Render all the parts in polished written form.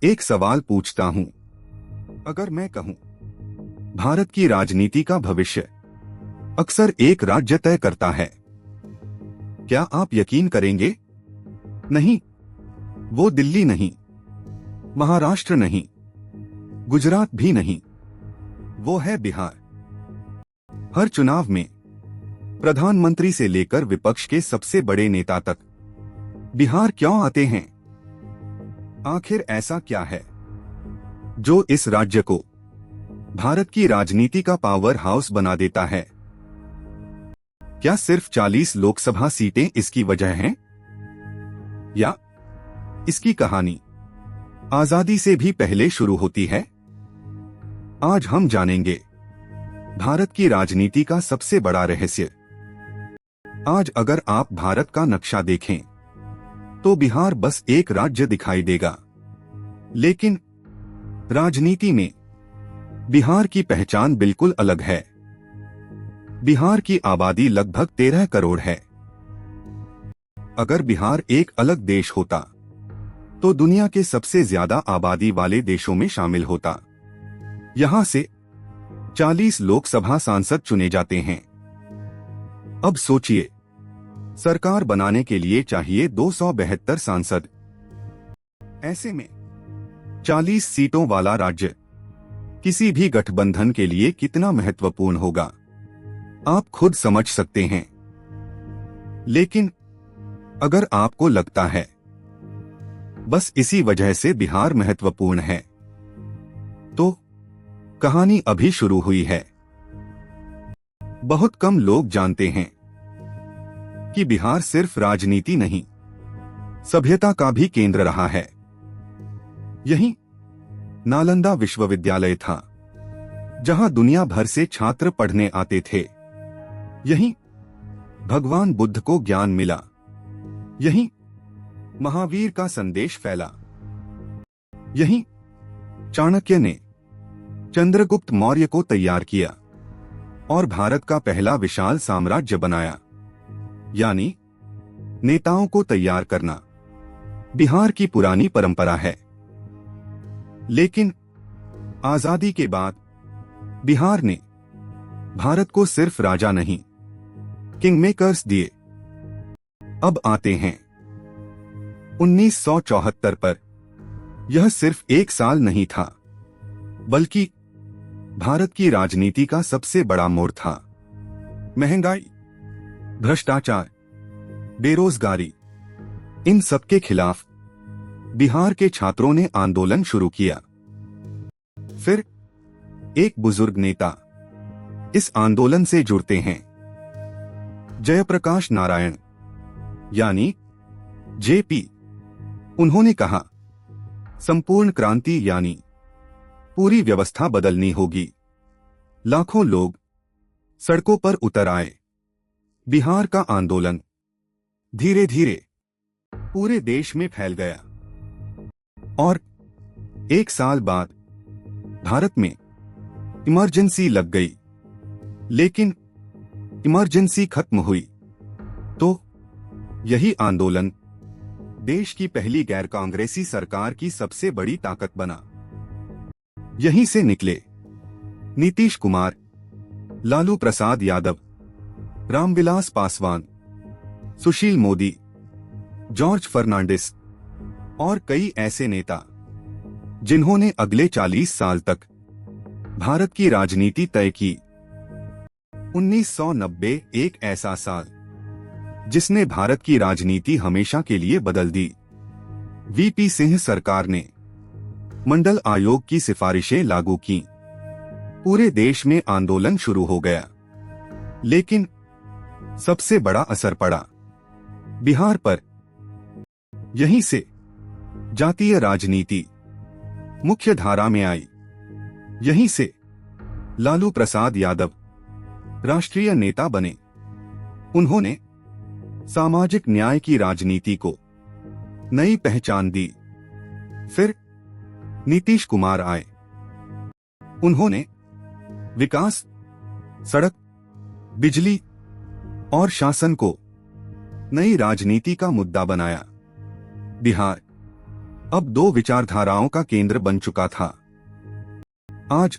एक सवाल पूछता हूं, अगर मैं कहूं भारत की राजनीति का भविष्य अक्सर एक राज्य तय करता है, क्या आप यकीन करेंगे? नहीं, वो दिल्ली नहीं, महाराष्ट्र नहीं, गुजरात भी नहीं, वो है बिहार। हर चुनाव में प्रधानमंत्री से लेकर विपक्ष के सबसे बड़े नेता तक बिहार क्यों आते हैं? आखिर ऐसा क्या है जो इस राज्य को भारत की राजनीति का पावर हाउस बना देता है? क्या सिर्फ 40 लोकसभा सीटें इसकी वजह हैं? या इसकी कहानी आजादी से भी पहले शुरू होती है? आज हम जानेंगे भारत की राजनीति का सबसे बड़ा रहस्य। आज अगर आप भारत का नक्शा देखें तो बिहार बस एक राज्य दिखाई देगा, लेकिन राजनीति में बिहार की पहचान बिल्कुल अलग है। बिहार की आबादी लगभग 13 करोड़ है। अगर बिहार एक अलग देश होता तो दुनिया के सबसे ज्यादा आबादी वाले देशों में शामिल होता। यहां से 40 लोकसभा सांसद चुने जाते हैं। अब सोचिए, सरकार बनाने के लिए चाहिए 272 सांसद। ऐसे में 40 सीटों वाला राज्य किसी भी गठबंधन के लिए कितना महत्वपूर्ण होगा, आप खुद समझ सकते हैं। लेकिन अगर आपको लगता है बस इसी वजह से बिहार महत्वपूर्ण है, तो कहानी अभी शुरू हुई है। बहुत कम लोग जानते हैं कि बिहार सिर्फ राजनीति नहीं, सभ्यता का भी केंद्र रहा है। यहीं नालंदा विश्वविद्यालय था, जहां दुनिया भर से छात्र पढ़ने आते थे। यहीं भगवान बुद्ध को ज्ञान मिला। यहीं महावीर का संदेश फैला। यहीं चाणक्य ने चंद्रगुप्त मौर्य को तैयार किया और भारत का पहला विशाल साम्राज्य बनाया। यानी नेताओं को तैयार करना बिहार की पुरानी परंपरा है। लेकिन आजादी के बाद बिहार ने भारत को सिर्फ राजा नहीं, किंग मेकर्स दिए। अब आते हैं 1974 पर। यह सिर्फ एक साल नहीं था, बल्कि भारत की राजनीति का सबसे बड़ा मोड़ था। महंगाई, भ्रष्टाचार, बेरोजगारी, इन सबके खिलाफ बिहार के छात्रों ने आंदोलन शुरू किया। फिर एक बुजुर्ग नेता इस आंदोलन से जुड़ते हैं, जयप्रकाश नारायण यानी जेपी। उन्होंने कहा, संपूर्ण क्रांति यानी पूरी व्यवस्था बदलनी होगी। लाखों लोग सड़कों पर उतर आए। बिहार का आंदोलन धीरे धीरे पूरे देश में फैल गया और एक साल बाद भारत में इमरजेंसी लग गई। लेकिन इमरजेंसी खत्म हुई तो यही आंदोलन देश की पहली गैर कांग्रेसी सरकार की सबसे बड़ी ताकत बना। यहीं से निकले नीतीश कुमार, लालू प्रसाद यादव, रामविलास पासवान, सुशील मोदी, जॉर्ज फर्नांडिस और कई ऐसे नेता जिन्होंने अगले 40 साल तक भारत की राजनीति तय की। 1990 एक ऐसा साल जिसने भारत की राजनीति हमेशा के लिए बदल दी। वीपी सिंह सरकार ने मंडल आयोग की सिफारिशें लागू की। पूरे देश में आंदोलन शुरू हो गया। लेकिन सबसे बड़ा असर पड़ा बिहार पर। यहीं से जातीय राजनीति मुख्य धारा में आई। यहीं से लालू प्रसाद यादव राष्ट्रीय नेता बने। उन्होंने सामाजिक न्याय की राजनीति को नई पहचान दी। फिर नीतीश कुमार आए। उन्होंने विकास, सड़क, बिजली और शासन को नई राजनीति का मुद्दा बनाया। बिहार अब दो विचारधाराओं का केंद्र बन चुका था। आज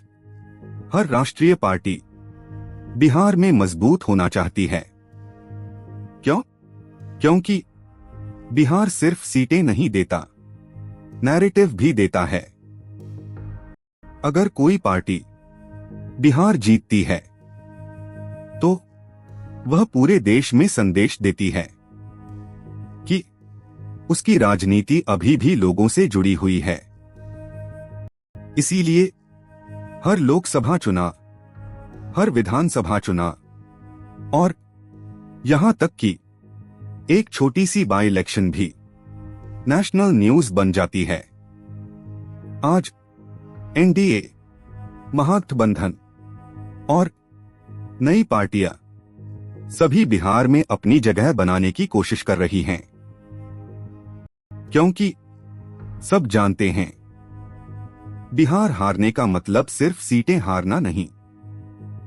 हर राष्ट्रीय पार्टी बिहार में मजबूत होना चाहती है। क्यों? क्योंकि बिहार सिर्फ सीटें नहीं देता, नैरेटिव भी देता है। अगर कोई पार्टी बिहार जीतती है तो वह पूरे देश में संदेश देती है कि उसकी राजनीति अभी भी लोगों से जुड़ी हुई है। इसीलिए हर लोकसभा चुनाव, हर विधानसभा चुनाव और यहां तक कि एक छोटी सी बाई इलेक्शन भी नेशनल न्यूज बन जाती है। आज एनडीए, महागठबंधन और नई पार्टियां सभी बिहार में अपनी जगह बनाने की कोशिश कर रही हैं, क्योंकि सब जानते हैं बिहार हारने का मतलब सिर्फ सीटें हारना नहीं,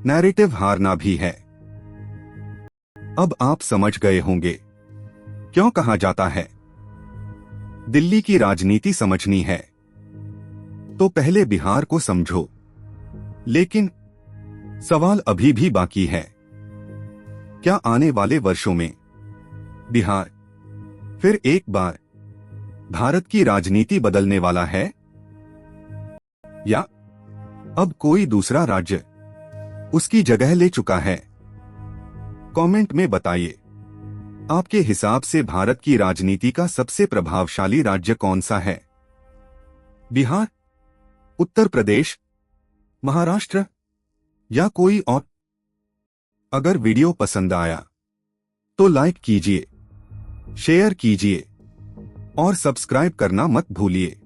नैरेटिव हारना भी है। अब आप समझ गए होंगे क्यों कहा जाता है दिल्ली की राजनीति समझनी है तो पहले बिहार को समझो। लेकिन सवाल अभी भी बाकी है, क्या आने वाले वर्षों में बिहार फिर एक बार भारत की राजनीति बदलने वाला है, या अब कोई दूसरा राज्य उसकी जगह ले चुका है? कमेंट में बताइए, आपके हिसाब से भारत की राजनीति का सबसे प्रभावशाली राज्य कौन सा है? बिहार, उत्तर प्रदेश, महाराष्ट्र या कोई और? अगर वीडियो पसंद आया तो लाइक कीजिए, शेयर कीजिए और सब्सक्राइब करना मत भूलिए।